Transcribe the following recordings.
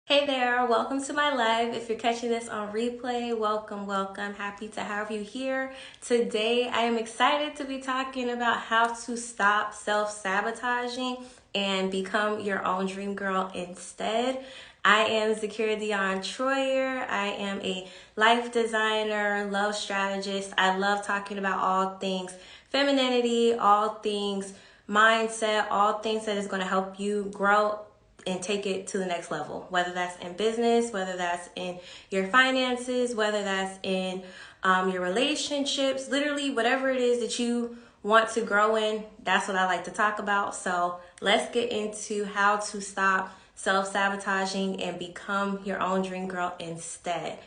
Hey there, welcome to my live. If you're catching this on replay, welcome, welcome. Happy to have you here. Today, I am excited to be talking about how to stop self-sabotaging and become your own dream girl instead. I am Zakira Dion Troyer. I am a life designer, love strategist. I love talking about all things femininity, all things mindset, all things that is going to help you grow and take it to the next level, whether that's in business, whether that's in your finances, whether that's in your relationships, literally whatever it is that you want to grow in, that's what I like to talk about. So let's get into how to stop self-sabotaging and become your own dream girl instead.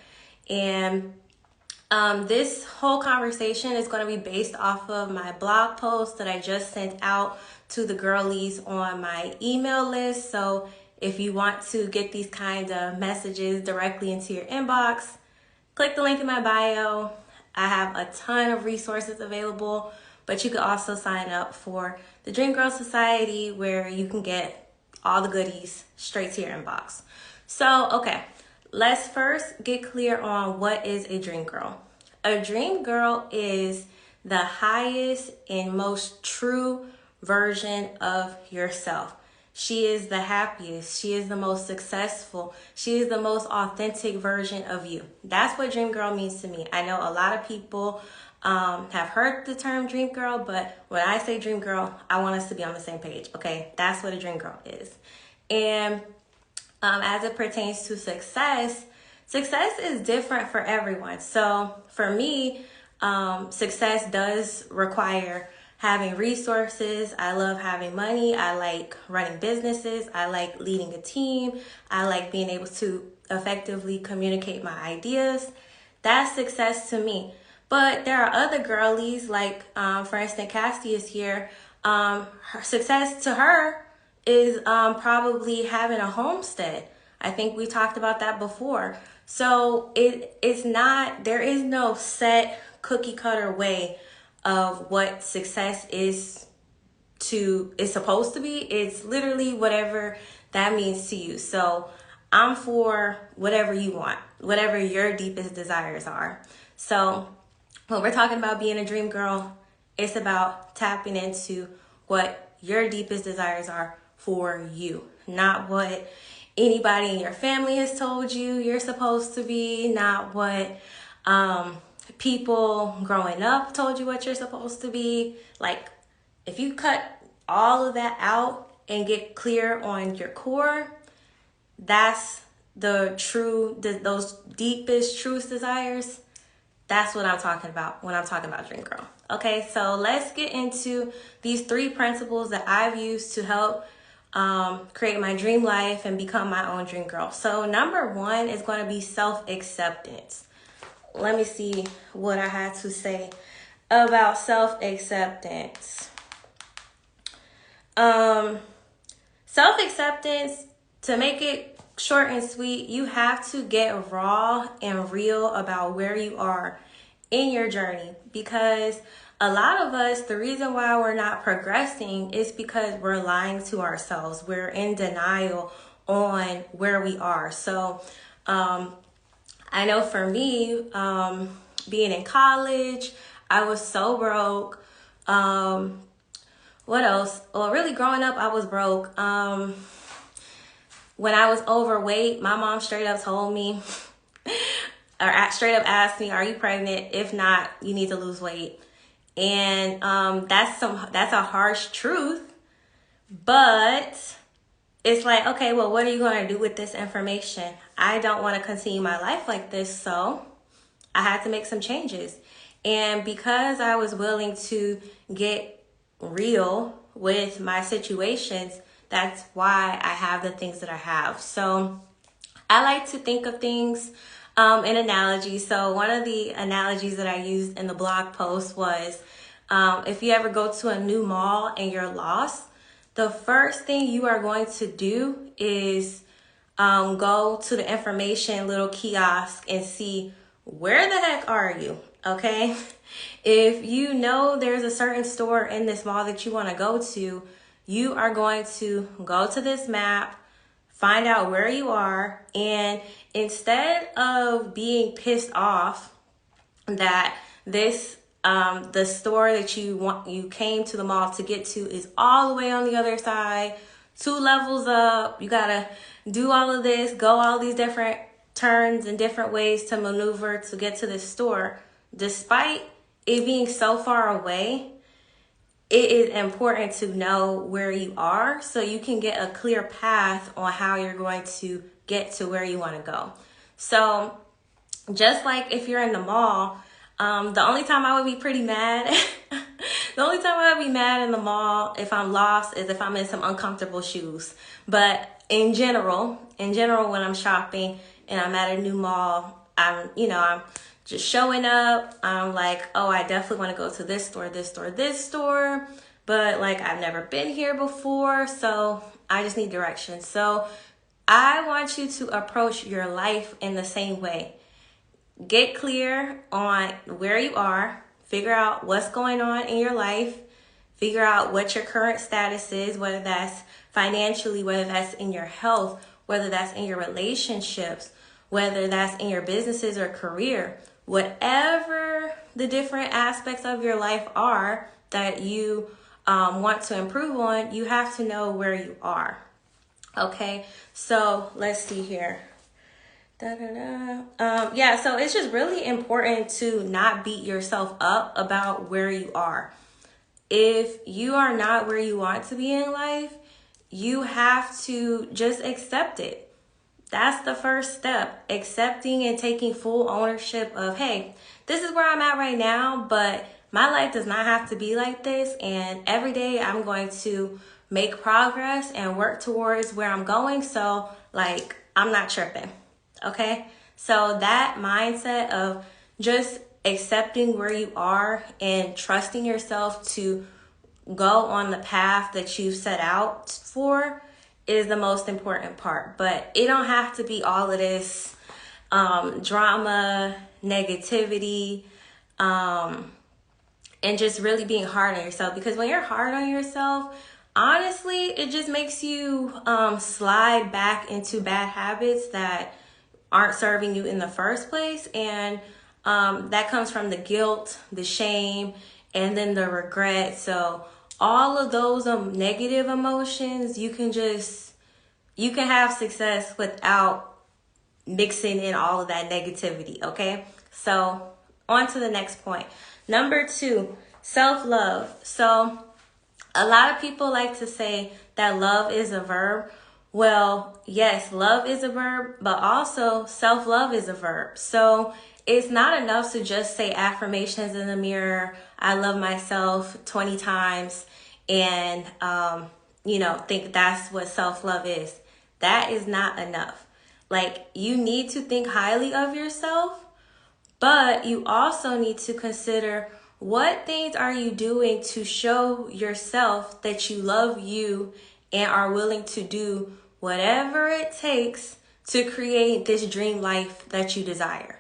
And this whole conversation is going to be based off of my blog post that I just sent out to the girlies on my email list. So if you want to get these kind of messages directly into your inbox, click the link in my bio. I have a ton of resources available, but you can also sign up for the Dream Girl Society where you can get all the goodies straight to your inbox. So, okay, let's first get clear on what is a dream girl. A dream girl is the highest and most true version of yourself. She is the happiest. She is the most successful. She is the most authentic version of you. That's what dream girl means to me. I know a lot of people have heard the term dream girl, but when I say dream girl, I want us to be on the same page. Okay, that's what a dream girl is. And as it pertains to success is different for everyone. So for me, success does require having resources. I love having money. I like running businesses. I like leading a team. I like being able to effectively communicate my ideas. That's success to me. But there are other girlies, like for instance, Cassie is here. Her success to her is probably having a homestead. I think we talked about that before. So it's not, there is no set cookie cutter way of what success is supposed to be. It's literally whatever that means to you. So I'm for whatever you want, whatever your deepest desires are. So when we're talking about being a dream girl, it's about tapping into what your deepest desires are for you, not what anybody in your family has told you you're supposed to be, not what people growing up told you what you're supposed to be. Like, if you cut all of that out and get clear on your core, that's those deepest, truest desires. That's what I'm talking about when I'm talking about dream girl. Okay, so let's get into these 3 principles that I've used to help create my dream life and become my own dream girl. So number 1 is going to be self-acceptance. Let me see what I had to say about self-acceptance. Self-acceptance, to make it short and sweet, you have to get raw and real about where you are in your journey, because a lot of us, the reason why we're not progressing is because we're lying to ourselves. We're in denial on where we are. So I know for me, being in college, I was so broke. What else? Well, really growing up, I was broke. When I was overweight, my mom straight up told me, or straight up asked me, "Are you pregnant? If not, you need to lose weight." And that's a harsh truth, but it's like, okay, well, what are you going to do with this information? I don't want to continue my life like this, so I had to make some changes. And because I was willing to get real with my situations, that's why I have the things that I have. So I like to think of things in analogies. So one of the analogies that I used in the blog post was, if you ever go to a new mall and you're lost, the first thing you are going to do is go to the information little kiosk and see, where the heck are you? Okay. If you know there's a certain store in this mall that you want to go to, you are going to go to this map, find out where you are, and instead of being pissed off that this the store that you came to the mall to get to is all the way on the other side, 2 levels up, you gotta do all of this, go all these different turns and different ways to maneuver to get to this store. Despite it being so far away, it is important to know where you are so you can get a clear path on how you're going to get to where you want to go. So just like if you're in the mall, the only time I would be pretty mad, the only time I would be mad in the mall if I'm lost is if I'm in some uncomfortable shoes. But in general, when I'm shopping and I'm at a new mall, I'm just showing up. I'm like, oh, I definitely want to go to this store, this store. But like, I've never been here before, so I just need directions. So I want you to approach your life in the same way. Get clear on where you are. Figure out what's going on in your life. Figure out what your current status is, whether that's financially, whether that's in your health, whether that's in your relationships, whether that's in your businesses or career. Whatever the different aspects of your life are that you want to improve on, you have to know where you are. Okay, so let's see here. Yeah, so it's just really important to not beat yourself up about where you are. If you are not where you want to be in life, you have to just accept it. That's the first step, accepting and taking full ownership of, hey, this is where I'm at right now, but my life does not have to be like this. And every day I'm going to make progress and work towards where I'm going. So like, I'm not tripping. Okay. So that mindset of just accepting where you are and trusting yourself to go on the path that you've set out for is the most important part. But it don't have to be all of this drama, negativity, and just really being hard on yourself. Because when you're hard on yourself, honestly, it just makes you slide back into bad habits that aren't serving you in the first place. And that comes from the guilt, the shame, and then the regret. So all of those negative emotions, you can have success without mixing in all of that negativity. Okay. So on to the next point. Number 2, self-love. So a lot of people like to say that love is a verb. Well, yes, love is a verb, but also self-love is a verb. So it's not enough to just say affirmations in the mirror, I love myself 20 times, and, think that's what self-love is. That is not enough. Like, you need to think highly of yourself, but you also need to consider what things are you doing to show yourself that you love you and are willing to do whatever it takes to create this dream life that you desire.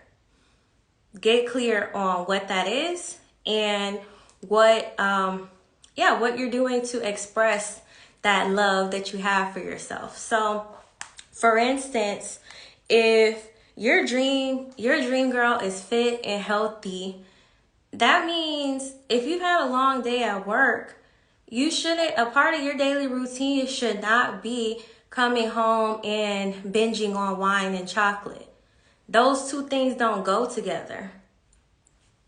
Get clear on what that is and what you're doing to express that love that you have for yourself. So, for instance, if your dream girl is fit and healthy, that means if you've had a long day at work, a part of your daily routine should not be coming home and binging on wine and chocolate. Those two things don't go together.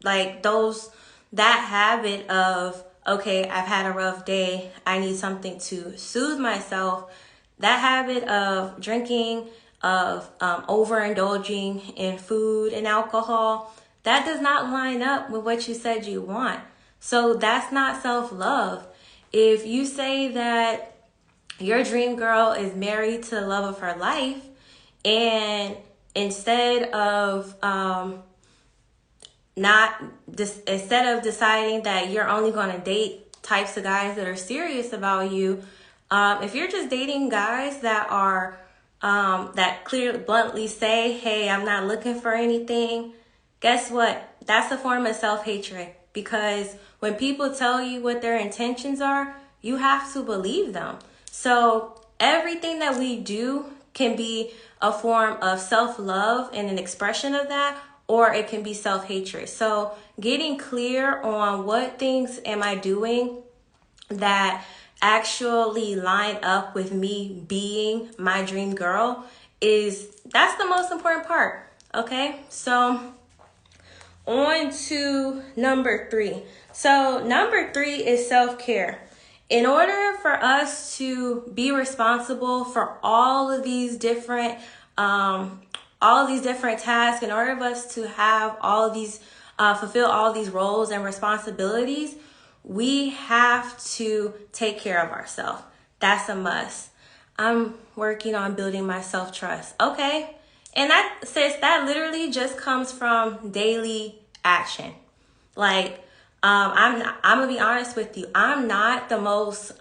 Like that habit of, okay, I've had a rough day, I need something to soothe myself. That habit of drinking, of overindulging in food and alcohol, that does not line up with what you said you want. So that's not self-love. If you say that your dream girl is married to the love of her life, and instead of deciding that you're only going to date types of guys that are serious about you, if you're just dating guys that are that clearly bluntly say, hey, I'm not looking for anything, guess what? That's a form of self-hatred, because when people tell you what their intentions are, you have to believe them. So everything that we do can be a form of self-love and an expression of that, or it can be self-hatred. So getting clear on what things am I doing that actually line up with me being my dream girl that's the most important part. Okay, so on to number 3. So number 3 is self-care. In order for us to be responsible for all of these different tasks, in order for us to have all of these fulfill all of these roles and responsibilities, we have to take care of ourselves. That's a must. I'm working on building my self-trust. Okay. And that literally just comes from daily action. Like, I'm gonna be honest with you. I'm not the most,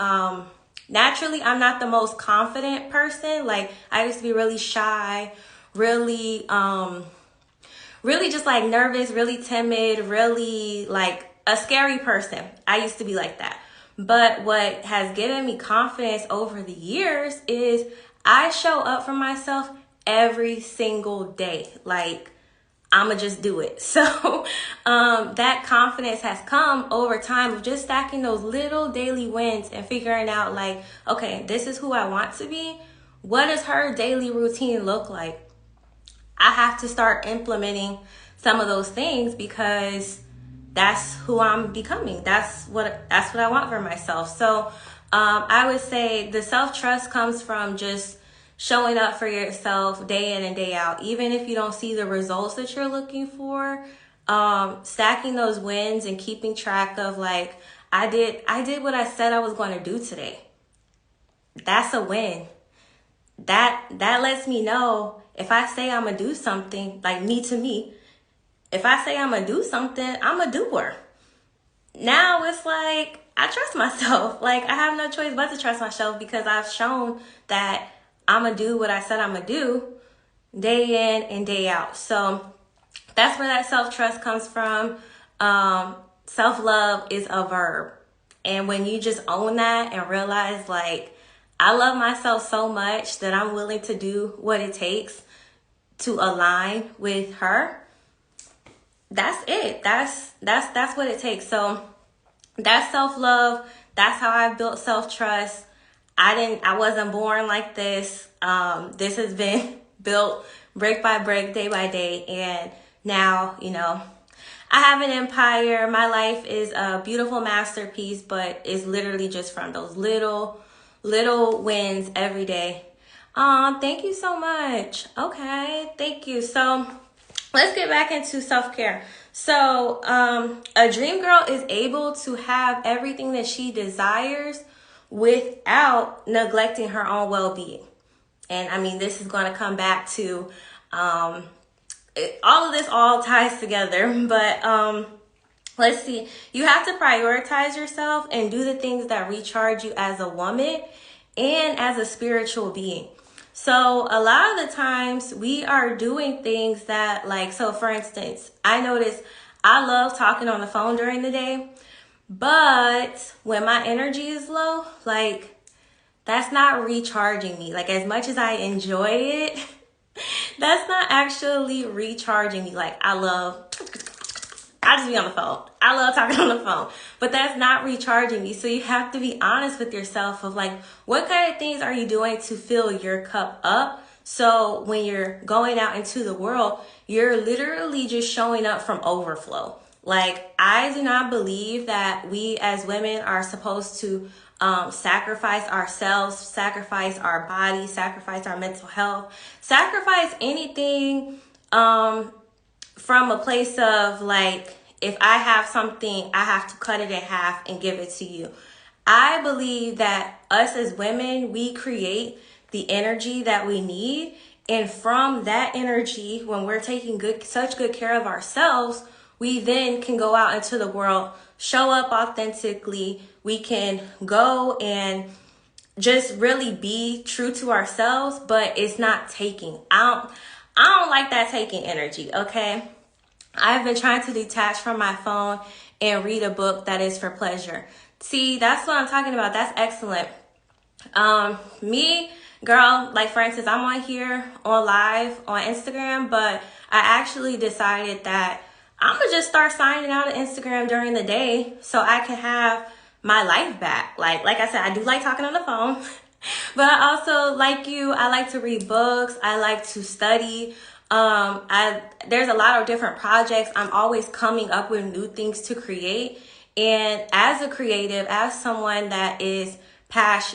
naturally, I'm not the most confident person. Like, I used to be really shy, really just like nervous, really timid, really like a scary person. I used to be like that. But what has given me confidence over the years is I show up for myself every single day. Like, I'ma just do it. So that confidence has come over time of just stacking those little daily wins and figuring out like, okay, this is who I want to be. What does her daily routine look like? I have to start implementing some of those things because that's who I'm becoming. That's what I want for myself. So I would say the self-trust comes from just showing up for yourself day in and day out. Even if you don't see the results that you're looking for, stacking those wins and keeping track of like, I did what I said I was going to do today. That's a win. That lets me know if I say I'm going to do something, like me to me, if I say I'm going to do something, I'm a doer. Now it's like, I trust myself. Like, I have no choice but to trust myself because I've shown that I'm going to do what I said I'm going to do day in and day out. So that's where that self-trust comes from. Self-love is a verb. And when you just own that and realize like, I love myself so much that I'm willing to do what it takes to align with her, that's it. That's what it takes. So that's self-love. That's how I built self-trust. I wasn't born like this. This has been built brick by brick, day by day. And now, I have an empire. My life is a beautiful masterpiece, but it's literally just from those little wins every day. Thank you so much. Okay, thank you. So let's get back into self-care. So a dream girl is able to have everything that she desires without neglecting her own well-being. And I mean, this is going to come back to all of this all ties together. But let's see. You have to prioritize yourself and do the things that recharge you as a woman and as a spiritual being. So a lot of the times we are doing things that like, so for instance, I notice I love talking on the phone during the day, but when my energy is low, like that's not recharging me. Like as much as I enjoy it, that's not actually recharging me. Like I just be on the phone. I love talking on the phone, but that's not recharging me. So you have to be honest with yourself of like, what kind of things are you doing to fill your cup up? So when you're going out into the world, you're literally just showing up from overflow. Like, I do not believe that we as women are supposed to sacrifice ourselves, sacrifice our body, sacrifice our mental health, sacrifice anything from a place of like, if I have something, I have to cut it in half and give it to you. I believe that us as women, we create the energy that we need. And from that energy, when we're taking such good care of ourselves, we then can go out into the world, show up authentically. We can go and just really be true to ourselves, but it's not taking. I don't like that taking energy, okay? I've been trying to detach from my phone and read a book that is for pleasure. See, that's what I'm talking about. That's excellent. Me Girl, like for instance, I'm on here on live on Instagram, but I actually decided that I'm gonna just start signing out of Instagram during the day so I can have my life back. Like I said, I do like talking on the phone, but I also, like you, I like to read books. I like to study. There's a lot of different projects. I'm always coming up with new things to create. And as a creative, as someone that is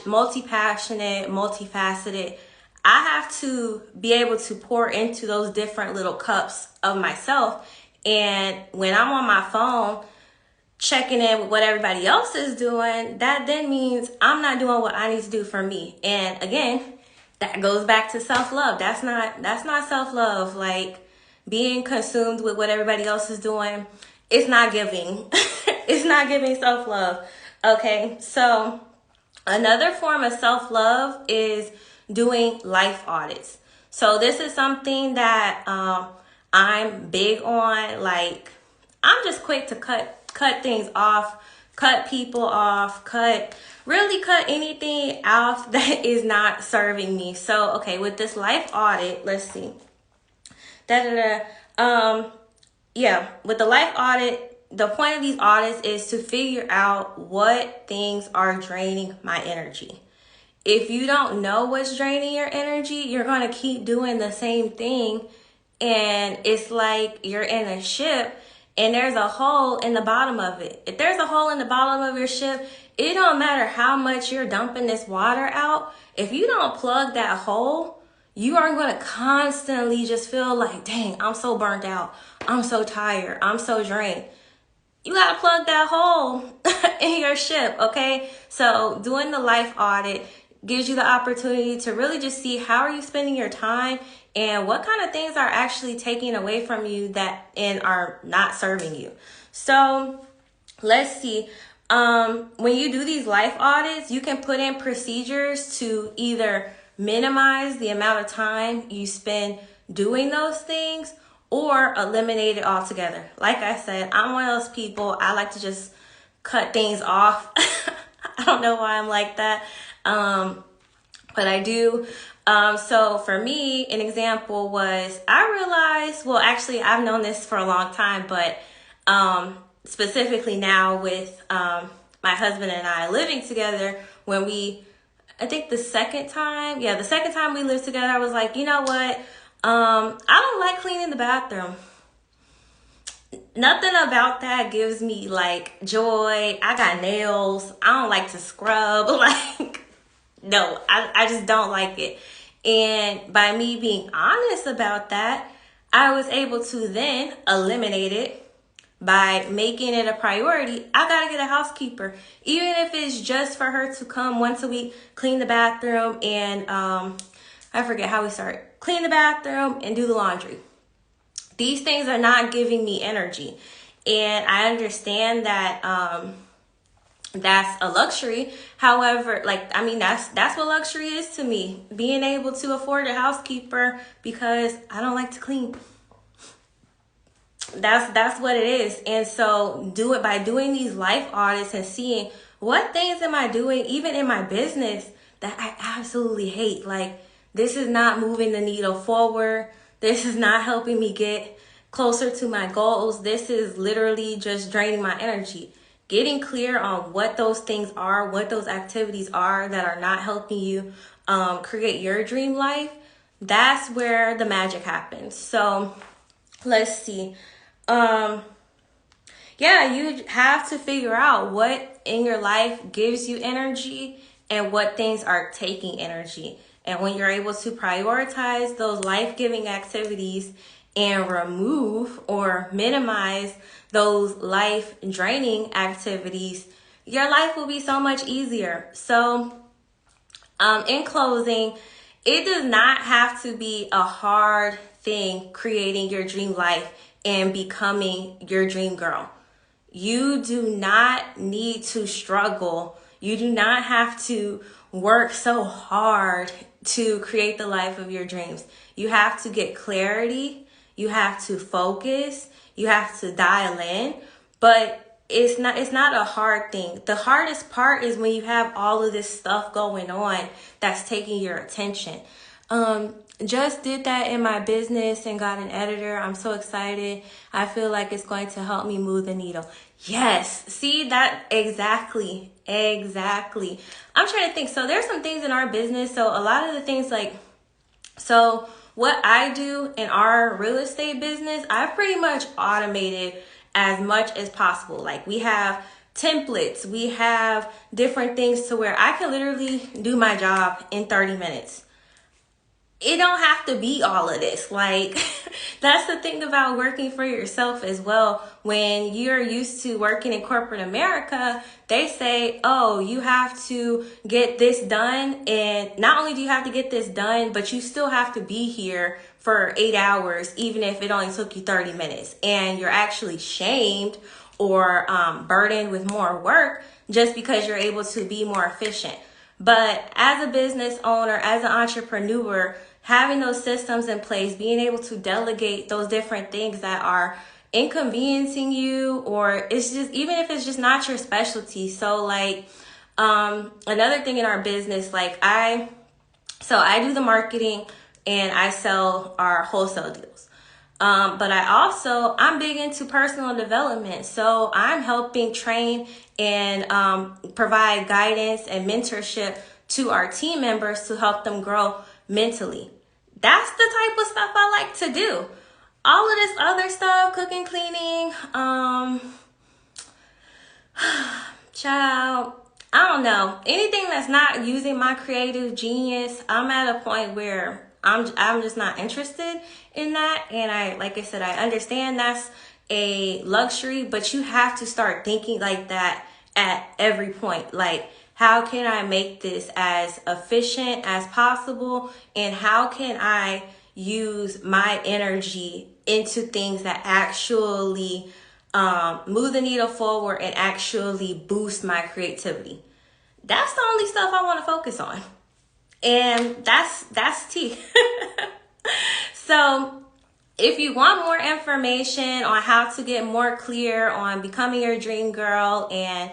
multi-passionate, multifaceted, I have to be able to pour into those different little cups of myself. And when I'm on my phone checking in with what everybody else is doing, that then means I'm not doing what I need to do for me. And again, that goes back to self-love. That's not self-love. Like being consumed with what everybody else is doing, it's not giving. It's not giving self-love. Okay, so another form of self-love is doing life audits. So this is something that I'm big on. Like, I'm just quick to cut things off, cut people off, really cut anything off that is not serving me. So, okay, with this life audit, let's see. Yeah, with the life audit, the point of these audits is to figure out what things are draining my energy. If you don't know what's draining your energy, you're going to keep doing the same thing. And it's like you're in a ship and there's a hole in the bottom of it. If there's a hole in the bottom of your ship, it don't matter how much you're dumping this water out. If you don't plug that hole, you are going to constantly just feel like, dang, I'm so burnt out. I'm so tired. I'm so drained. You got to plug that hole in your ship, okay? So doing the life audit gives you the opportunity to really just see how are you spending your time and what kind of things are actually taking away from you that and are not serving you. So let's see. When you do these life audits, you can put in procedures to either minimize the amount of time you spend doing those things or eliminate it altogether. Like I said, I'm one of those people, I like to just cut things off. I don't know why I'm like that, but I do. So for me, an example was I realized, well, actually, I've known this for a long time, but specifically now with my husband and I living together, I think the second time we lived together, I was like, you know what? I don't like cleaning the bathroom. Nothing about that gives me like joy. I got nails. I don't like to scrub. Like, no, I just don't like it. And by me being honest about that, I was able to then eliminate it by making it a priority. I gotta get a housekeeper, even if it's just for her to come once a week, clean the bathroom, and I forget how we started. Clean the bathroom and do the laundry. These things are not giving me energy. And I understand that that's a luxury. However, that's what luxury is to me. Being able to afford a housekeeper because I don't like to clean. That's what it is. And so by doing these life audits and seeing what things am I doing, even in my business, that I absolutely hate. Like, this is not moving the needle forward. This is not helping me get closer to my goals. This is literally just draining my energy. Getting clear on what those things are, what those activities are that are not helping you create your dream life, that's where the magic happens. So let's see. You have to figure out what in your life gives you energy and what things are taking energy. And when you're able to prioritize those life-giving activities and remove or minimize those life-draining activities, your life will be so much easier. So, in closing, it does not have to be a hard thing creating your dream life and becoming your dream girl. You do not need to struggle. You do not have to work so hard to create the life of your dreams. You have to get clarity. You have to focus. You have to dial in. But it's not a hard thing. The hardest part is when you have all of this stuff going on that's taking your attention. Just did that in my business and got an editor. I'm so excited. I feel like it's going to help me move the needle. Yes. See that? Exactly. I'm trying to think. So there's some things in our business. So a lot of the things so what I do in our real estate business, I've pretty much automated as much as possible. Like we have templates, we have different things to where I can literally do my job in 30 minutes. It don't have to be all of this. Like that's the thing about working for yourself as well. When you're used to working in corporate America, they say, oh, you have to get this done. And not only do you have to get this done, but you still have to be here for 8 hours, even if it only took you 30 minutes. And you're actually shamed or burdened with more work just because you're able to be more efficient. But as a business owner, as an entrepreneur, having those systems in place, being able to delegate those different things that are inconveniencing you, or it's just, even if it's just not your specialty. So like, another thing in our business, like I do the marketing and I sell our wholesale deals. But I'm big into personal development. So I'm helping train and provide guidance and mentorship to our team members to help them grow mentally. That's the type of stuff I like to do. All of this other stuff, cooking, cleaning, child, I don't know. Anything that's not using my creative genius, I'm at a point where I'm just not interested in that. And like I said, I understand that's a luxury, but you have to start thinking like that at every point. Like, how can I make this as efficient as possible? And how can I use my energy into things that actually move the needle forward and actually boost my creativity? That's the only stuff I want to focus on. And that's tea. So if you want more information on how to get more clear on becoming your dream girl and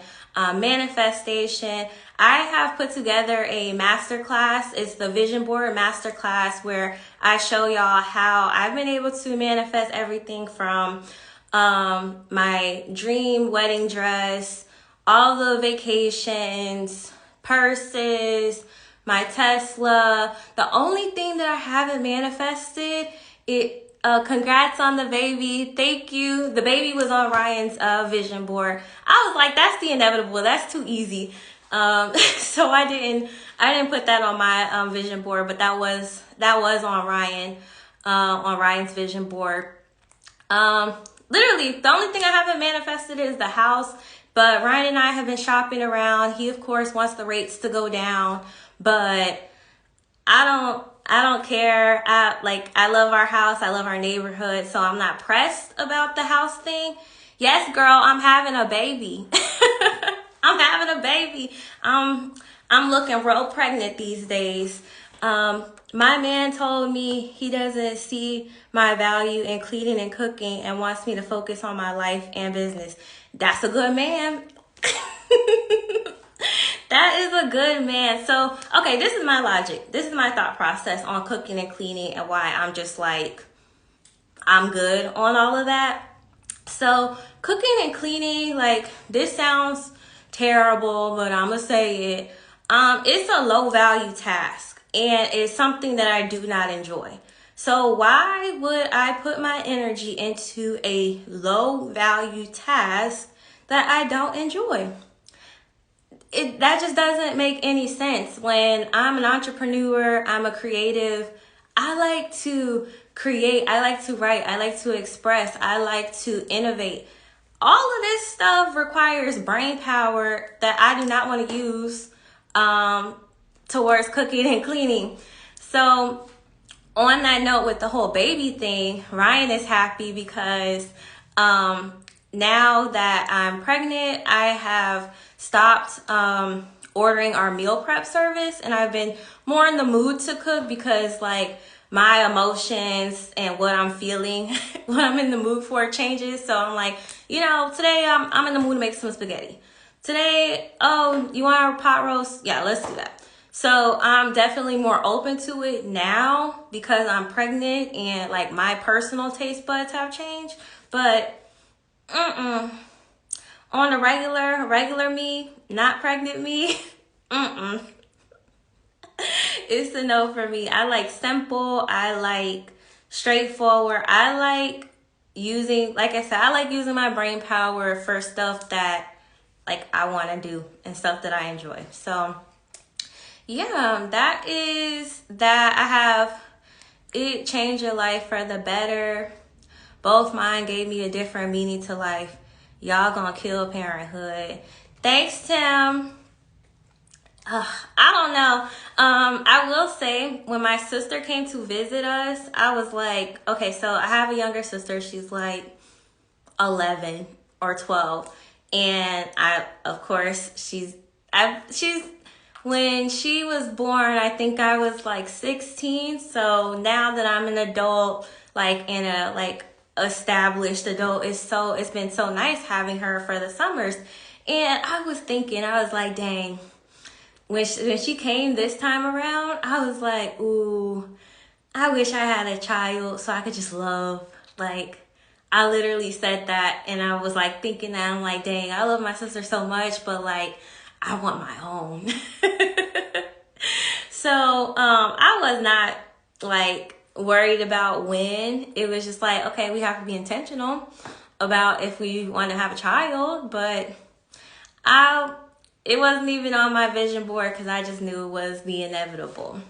manifestation, I have put together a masterclass. It's the Vision Board Masterclass, where I show y'all how I've been able to manifest everything from my dream wedding dress, all the vacations, purses, my Tesla. The only thing that I haven't manifested, congrats on the baby. Thank you. The baby was on Ryan's vision board. I was like, that's the inevitable. That's too easy. So I didn't put that on my vision board, but that was on Ryan's vision board. Literally, the only thing I haven't manifested is the house. But Ryan and I have been shopping around. He, of course, wants the rates to go down, but I don't care. I love our house. I love our neighborhood. So I'm not pressed about the house thing. Yes, girl, I'm having a baby. I'm having a baby. I'm looking real pregnant these days. My man told me he doesn't see my value in cleaning and cooking and wants me to focus on my life and business. That's a good man. That is a good man. So, okay, this is my logic. This is my thought process on cooking and cleaning and why I'm just like, I'm good on all of that. So, cooking and cleaning, like, this sounds terrible, but I'm gonna say it. It's a low value task and it's something that I do not enjoy. So why would I put my energy into a low value task that I don't enjoy? That just doesn't make any sense. When I'm an entrepreneur, I'm a creative, I like to create, I like to write, I like to express, I like to innovate. All of this stuff requires brain power that I do not want to use towards cooking and cleaning. So on that note, with the whole baby thing, Ryan is happy because now that I'm pregnant, I have stopped ordering our meal prep service, and I've been more in the mood to cook because, like, my emotions and what I'm feeling, what I'm in the mood for changes. So I'm like, today I'm in the mood to make some spaghetti. Today, oh, you want a pot roast? Yeah, let's do that. So I'm definitely more open to it now because I'm pregnant and like my personal taste buds have changed. But on the regular me, not pregnant me, it's a no for me. I like simple. I like straightforward. I like like I said, I like using my brain power for stuff that like I want to do and stuff that I enjoy. So yeah, that is that. I have it changed your life for the better. Both mine gave me a different meaning to life. Y'all gonna kill parenthood. Thanks, Tim. I don't know. I will say when my sister came to visit us, I was like, okay, so I have a younger sister. She's like 11 or 12. And of course, she's, when she was born, I think I was like 16. So now that I'm an adult, like in a, like established adult, it's been so nice having her for the summers. And I was thinking, I was like, dang, when she came this time around, I was like, ooh, I wish I had a child so I could just love. Like, I literally said that, and I was like thinking that, I'm like, dang, I love my sister so much, but like, I want my own. So, I was not like worried about when. It was just like, okay, we have to be intentional about if we want to have a child, but it wasn't even on my vision board because I just knew it was the inevitable.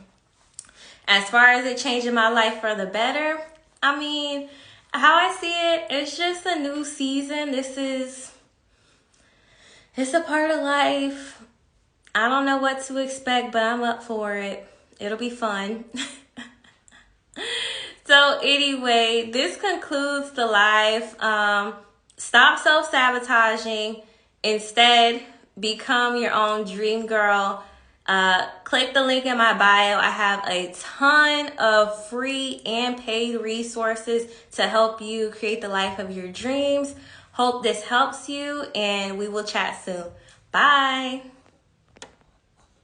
As far as it changing my life for the better, I mean, how I see it, it's just a new season. It's a part of life. I don't know what to expect, but I'm up for it. It'll be fun. So anyway, this concludes the live. Stop self-sabotaging. Instead, become your own dream girl. Click the link in my bio. I have a ton of free and paid resources to help you create the life of your dreams. Hope this helps you, and we will chat soon. Bye.